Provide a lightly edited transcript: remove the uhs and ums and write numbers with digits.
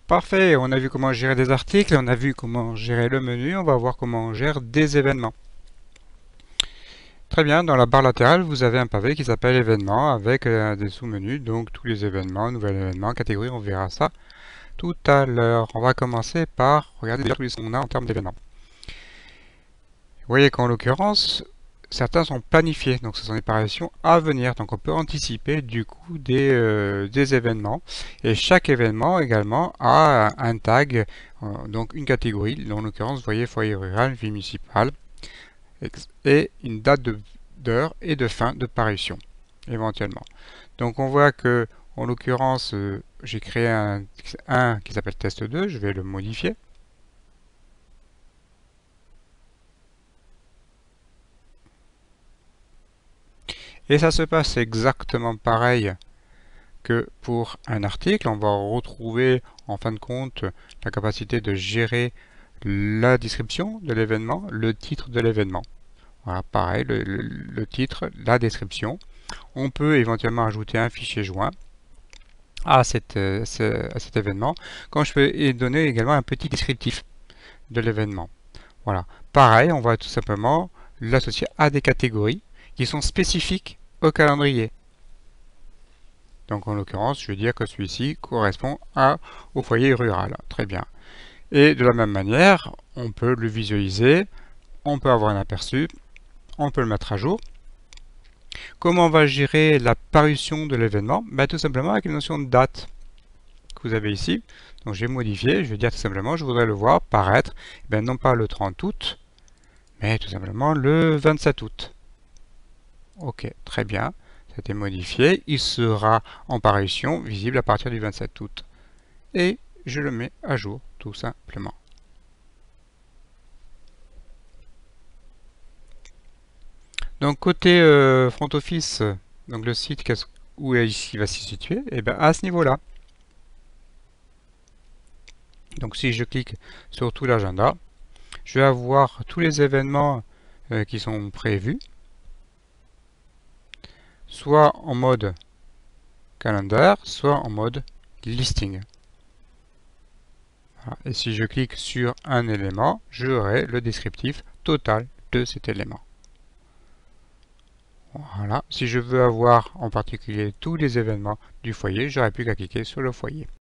Parfait, on a vu comment gérer des articles, on a vu comment gérer le menu, on va voir comment on gère des événements. Très bien, dans la barre latérale, vous avez un pavé qui s'appelle événements avec des sous-menus, donc tous les événements, nouvel événement, catégorie, on verra ça tout à l'heure. On va commencer par regarder déjà tous les qu'on a en termes d'événements. Vous voyez qu'en l'occurrence, certains sont planifiés, donc ce sont des apparitions à venir, donc on peut anticiper du coup des événements. Et chaque événement également a un tag, donc une catégorie, en l'occurrence, vous voyez foyer rural, vie municipale, et une date d'heure et de fin de parution, éventuellement. Donc on voit que, en l'occurrence, j'ai créé un qui s'appelle test 2, je vais le modifier. Et ça se passe exactement pareil que pour un article. On va retrouver en fin de compte la capacité de gérer la description de l'événement, le titre de l'événement. Voilà, pareil, le titre, la description. On peut éventuellement ajouter un fichier joint à cet événement, quand je peux y donner également un petit descriptif de l'événement. Voilà, pareil, on va tout simplement l'associer à des catégories qui sont spécifiques au calendrier. Donc en l'occurrence, je vais dire que celui-ci correspond au foyer rural. Très bien. Et de la même manière, on peut le visualiser, on peut avoir un aperçu, on peut le mettre à jour. Comment on va gérer la parution de l'événement? Tout simplement avec la notion de date que vous avez ici. Donc je vais modifier, je vais dire tout simplement, je voudrais le voir paraître, non pas le 30 août, mais tout simplement le 27 août. Ok, très bien. C'était modifié, il sera en parution visible à partir du 27 août. Et je le mets à jour, tout simplement. Donc côté front office, donc le site où il va s'y situer, et bien à ce niveau-là. Donc si je clique sur tout l'agenda, je vais avoir tous les événements qui sont prévus, soit en mode calendar, soit en mode listing. Voilà. Et si je clique sur un élément, j'aurai le descriptif total de cet élément. Voilà. Si je veux avoir en particulier tous les événements du foyer, j'aurai plus qu'à cliquer sur le foyer.